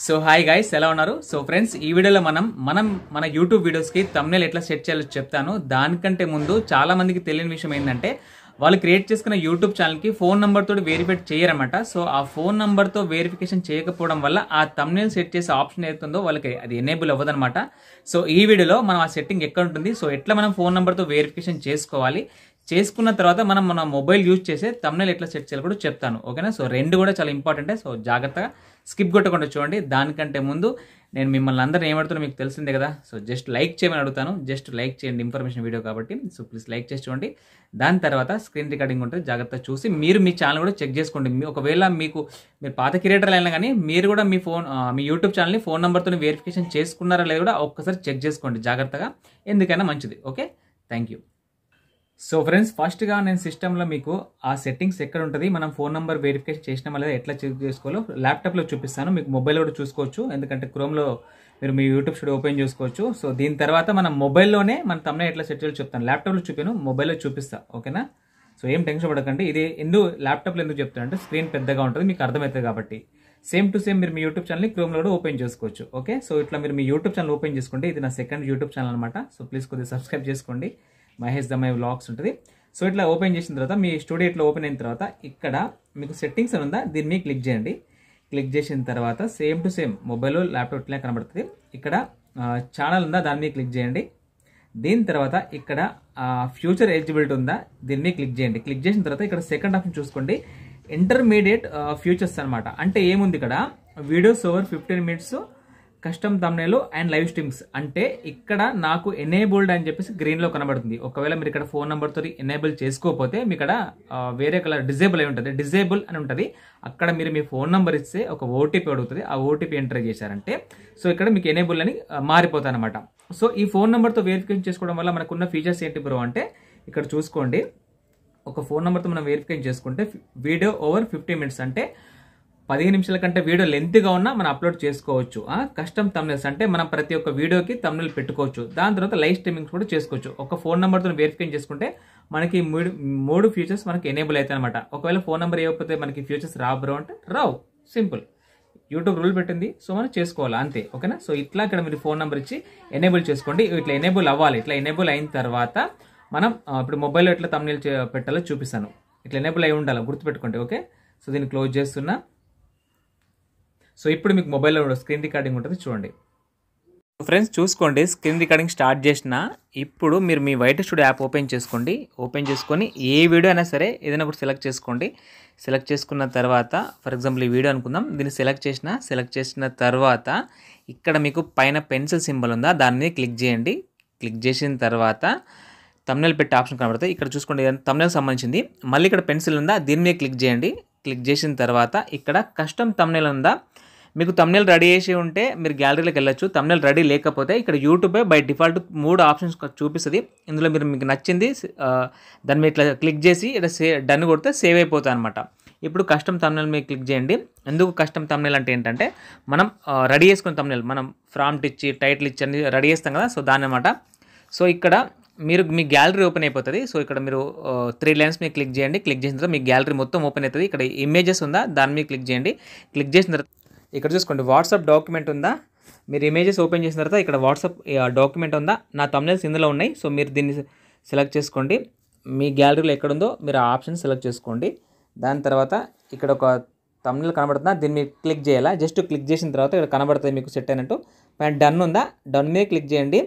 So hi guys, ఎలా ఉన్నారు? So friends, ఈ వీడియోలో మనం మన యూట్యూబ్ వీడియోస్కి థంబ్నెయిల్ ఎట్లా సెట్ చేయాలో చెప్తాను. దానికంటే ముందు చాలా మందికి తెలియని విషయం ఏంటంటే, వాళ్ళు క్రియేట్ చేసుకున్న యూట్యూబ్ ఛానల్కి ఫోన్ నెంబర్ తోటి వెరిఫై చేయరన్నమాట. సో ఆ ఫోన్ నెంబర్తో వెరిఫికేషన్ చేయకపోవడం వల్ల ఆ థంబ్నెయిల్ సెట్ చేసే ఆప్షన్ ఏతుందో వాళ్ళకి అది ఎనేబుల్ అవ్వదన్నమాట. సో ఈ వీడియోలో మనం ఆ సెట్టింగ్ ఎక్కడ ఉంటుంది, సో ఎట్లా మనం ఫోన్ నెంబర్తో వెరిఫికేషన్ చేసుకోవాలి, చేసుకున్న తర్వాత మనం మన మొబైల్ యూజ్ చేసే థంబ్నెయిల్ ఎట్లా సెట్ చేయాలి కూడా చెప్తాను. ఓకేనా? సో రెండు కూడా చాలా ఇంపార్టెంటే. సో జాగ్రత్తగా స్కిప్ కొట్టకుండా చూడండి. దానికంటే ముందు నేను మిమ్మల్ని అందరిని ఏమడుతున్నా మీకు తెలిసిందే కదా. సో జస్ట్ లైక్ చేయమని అడుగుతాను. జస్ట్ లైక్ చేయండి, ఇన్ఫర్మేషన్ వీడియో కాబట్టి. సో ప్లీజ్ లైక్ చేసి చూడండి. దాని తర్వాత స్క్రీన్ రికార్డింగ్ ఉంటుంది, జాగ్రత్తగా చూసి మీరు మీ ఛానల్ కూడా చెక్ చేసుకోండి. ఒకవేళ మీరు పాత క్రియేటర్లు అయినా కానీ మీరు కూడా మీ యూట్యూబ్ ఛానల్ని ఫోన్ నెంబర్తో వెరిఫికేషన్ చేసుకున్నారా లేదా కూడా ఒక్కసారి చెక్ చేసుకోండి జాగ్రత్తగా, ఎందుకైనా మంచిది. Okay, thank you. So friends, ఫస్ట్గా నేను సిస్టంలో మీకు ఆ సెట్టింగ్స్ ఎక్కడ ఉంటుంది, మనం ఫోన్ నెంబర్ వెరిఫికేషన్ చేసినా లేదా ఎట్లా చెక్ చేసుకోవాలో ల్యాప్టాప్లో చూపిస్తాను. మీకు మొబైల్ కూడా చూసుకోవచ్చు, ఎందుకంటే క్రోమ్లో మీరు మీ యూట్యూబ్ స్టూడియో ఓపెన్ చేసుకోవచ్చు. సో దీని తర్వాత మనం మొబైల్లోనే మన థంబ్నెయిల్ ఎట్లా సెట్ చేయాలో చెప్తాను. ల్యాప్టాప్లో చూపాను, మొబైల్లో చూపిస్తా. ఓకేనా? సో ఏం టెన్షన్ పడకండి. ఇది ల్యాప్టాప్లో ఎందుకు చెప్తాను అంటే, స్క్రీన్ పెద్దగా ఉంటుంది, మీకు అర్థమవుతుంది కాబట్టి. సేమ్ టు సేమ్ మీరు మీ యూట్యూబ్ ఛానల్ని క్రోమ్లో కూడా ఓపెన్ చేసుకోవచ్చు. ఓకే, సో ఇట్లా మీరు మీ యూట్యూబ్ ఛానల్ ఓపెన్ చేసుకోండి. ఇది నా సెకండ్ యూట్యూబ్ ఛానల్ అనమాట. సో ప్లీజ్ కొద్దిగా సబ్స్క్రైబ్ చేసుకోండి. మహేష్ దమ్మాయి వ్లాగ్స్ ఉంటుంది. సో ఇట్లా ఓపెన్ చేసిన తర్వాత మీ స్టూడియో ఇట్లా ఓపెన్ అయిన తర్వాత ఇక్కడ మీకు సెట్టింగ్స్ అని ఉందా, దీన్ని క్లిక్ చేయండి. క్లిక్ చేసిన తర్వాత same to same mobile laptop ఇట్లా కనబడుతుంది. ఇక్కడ ఛానల్ ఉందా, దాన్ని క్లిక్ చేయండి. దీని తర్వాత ఇక్కడ ఫ్యూచర్ ఎలిజిబిలిటీ ఉందా, దీన్ని క్లిక్ చేయండి. క్లిక్ చేసిన తర్వాత ఇక్కడ సెకండ్ ఆప్షన్ చూసుకోండి, ఇంటర్మీడియట్ ఫ్యూచర్స్ అనమాట. అంటే ఏముంది ఇక్కడ, videos over 15 minutes, custom thumbnail and live streams. అంటే ఇక్కడ నాకు ఎనేబుల్డ్ అని చెప్పేసి గ్రీన్లో కనబడుతుంది. ఒకవేళ మీరు ఇక్కడ ఫోన్ నెంబర్తో ఎనేబుల్ చేసుకోకపోతే మీ ఇక్కడ వేరే కలర్ డిజేబుల్ అయి ఉంటుంది, డిజేబుల్ అని ఉంటుంది. అక్కడ మీరు మీ ఫోన్ నెంబర్ ఇస్తే ఒక ఓటీపీ అడుగుతుంది, ఆ ఓటీపీ ఎంటర్ చేశారంటే సో ఇక్కడ మీకు ఎనేబుల్ అని మారిపోతాయి అనమాట. సో ఈ ఫోన్ నెంబర్తో వెరిఫికేషన్ చేసుకోవడం వల్ల మనకున్న ఫీచర్స్ ఏంటి బ్రో అంటే, ఇక్కడ చూసుకోండి. ఒక ఫోన్ నెంబర్తో మనం వెరిఫికేషన్ చేసుకుంటే వీడియో ఓవర్ 15 minutes అంటే 15 నిమిషాల కంటే వీడియో లెంత్గా ఉన్నా మనం అప్లోడ్ చేసుకోవచ్చు. కస్టమ్ థంబ్నెయిల్స్ అంటే మనం ప్రతి ఒక్క వీడియోకి థంబ్నెయిల్ పెట్టుకోవచ్చు. దాని తర్వాత లైవ్ స్ట్రీమింగ్ కూడా చేసుకోవచ్చు. ఒక ఫోన్ నెంబర్తో వెరిఫికేషన్ చేసుకుంటే మనకి మూడు ఫీచర్స్ మనకి ఎనేబుల్ అవుతాయి అనమాట. ఒకవేళ ఫోన్ నెంబర్ ఇవ్వకపోతే మనకి ఫీచర్స్ రావు అంటే రావు, సింపుల్. యూట్యూబ్ రూల్ పెట్టింది, సో మనం చేసుకోవాలి అంతే. ఓకేనా? సో ఇట్లా ఇక్కడ మీరు ఫోన్ నెంబర్ ఇచ్చి ఎనేబుల్ చేసుకోండి. ఇట్లా ఎనేబుల్ అవ్వాలి. ఇట్లా ఎనేబుల్ అయిన తర్వాత మనం ఇప్పుడు మొబైల్లో ఎట్లా థంబ్నెయిల్ పెట్టాలో చూపిస్తాను. ఇట్లా ఎనేబుల్ అయి ఉండాలి, గుర్తుపెట్టుకోండి. ఓకే, సో దీన్ని క్లోజ్ చేస్తున్నా. సో ఇప్పుడు మీకు మొబైల్లో స్క్రీన్ రికార్డింగ్ ఉంటుంది, చూడండి. ఫ్రెండ్స్ చూసుకోండి, స్క్రీన్ రికార్డింగ్ స్టార్ట్ చేసిన ఇప్పుడు మీరు మీ వైట్ స్టూడియో యాప్ ఓపెన్ చేసుకోండి. ఓపెన్ చేసుకొని ఏ వీడియో అయినా సరే ఏదైనా ఒకటి సెలెక్ట్ చేసుకోండి. సెలెక్ట్ చేసుకున్న తర్వాత ఫర్ ఎగ్జాంపుల్ ఈ వీడియో అనుకుందాం, దీన్ని సెలెక్ట్ చేసిన తర్వాత ఇక్కడ మీకు పైన పెన్సిల్ సింబల్ ఉందా, దాన్ని క్లిక్ చేయండి. క్లిక్ చేసిన తర్వాత థంబ్నెయిల్ పెట్టే ఆప్షన్ కనబడుతుంది. ఇక్కడ చూసుకోండి, థంబ్నెయిల్ సంబంధించింది. మళ్ళీ ఇక్కడ పెన్సిల్ ఉందా, దీన్ని క్లిక్ చేయండి. క్లిక్ చేసిన తర్వాత ఇక్కడ కస్టమ్ థంబ్నెయిల్ ఉందా, మీకు థంబ్నెయిల్ రెడీ చేసి ఉంటే మీరు గ్యాలరీలోకి వెళ్ళొచ్చు. థంబ్నెయిల్ రెడీ లేకపోతే ఇక్కడ యూట్యూబే బై డిఫాల్ట్ 3 ఆప్షన్స్ చూపిస్తుంది. ఇందులో మీకు నచ్చింది దాన్ని మీరు ఇట్లా క్లిక్ చేసి ఇక్కడ డన్ కొడితే సేవ్ అయిపోతుంది అనమాట. ఇప్పుడు కస్టమ్ థంబ్నెయిల్ మీద క్లిక్ చేయండి. ఎందుకు కస్టమ్ థంబ్నెయిల్ అంటే ఏంటంటే, మనం రెడీ చేసుకున్న థంబ్నెయిల్ మనం ప్రాంప్ట్ ఇచ్చి టైటిల్ ఇచ్చి అన్ని రెడీ చేస్తాం కదా, సో దాని అనమాట. సో ఇక్కడ మీ గ్యాలరీ ఓపెన్ అయిపోతుంది. సో ఇక్కడ మీరు 3 లైన్స్ మీద క్లిక్ చేయండి. క్లిక్ చేసిన తర్వాత మీ గ్యాలరీ మొత్తం ఓపెన్ అవుతుంది. ఇక్కడ ఇమేజెస్ ఉందా, దాని మీద క్లిక్ చేయండి. క్లిక్ చేసిన తర్వాత ఇక్కడ చూసుకోండి, వాట్సాప్ డాక్యుమెంట్ ఉందా, మీరు ఇమేజెస్ ఓపెన్ చేసిన తర్వాత ఇక్కడ వాట్సాప్ డాక్యుమెంట్ ఉందా, నా థంబ్నెయిల్స్ ఇందులో ఉన్నాయి. సో మీరు దీన్ని సెలెక్ట్ చేసుకోండి. మీ గ్యాలరీలో ఎక్కడుందో మీరు ఆ ఆప్షన్ సెలెక్ట్ చేసుకోండి. దాని తర్వాత ఇక్కడ ఒక థంబ్నెయిల్ కనబడుతుందా, దీన్ని మీరు క్లిక్ చేయాలా. జస్ట్ క్లిక్ చేసిన తర్వాత ఇక్కడ కనబడుతుంది మీకు సెట్ అయినట్టు. పైన డన్ ఉందా, డన్ మీద క్లిక్ చేయండి.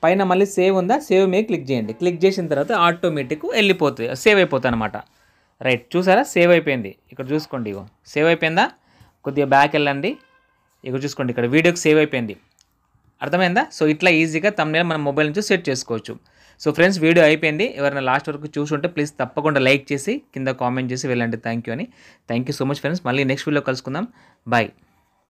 పైన మళ్ళీ సేవ్ ఉందా, సేవ్ మీద క్లిక్ చేయండి. క్లిక్ చేసిన తర్వాత ఆటోమేటిక్ వెళ్ళిపోతుంది, సేవ్ అయిపోతుంది అనమాట. రైట్, చూసారా సేవ్ అయిపోయింది. ఇక్కడ చూసుకోండి, ఇగో సేవ్ అయిపోయిందా. కొద్దిగా బ్యాక్ వెళ్ళండి, ఇక్కడ చూసుకోండి, ఇక్కడ వీడియోకి సేవ్ అయిపోయింది. అర్థమైందా? సో ఇట్లా ఈజీగా థంబ్నెయిల్ మన మొబైల్ నుంచి సెట్ చేసుకోవచ్చు. సో ఫ్రెండ్స్, వీడియో అయిపోయింది. ఎవరైనా లాస్ట్ వరకు చూసుంటే ప్లీజ్ తప్పకుండా లైక్ చేసి కింద కామెంట్ చేసి వెళ్ళండి థ్యాంక్ యూ అని. Thank you so much friends. మళ్ళీ నెక్స్ట్ వీడియో కలుసుకుందాం. బాయ్.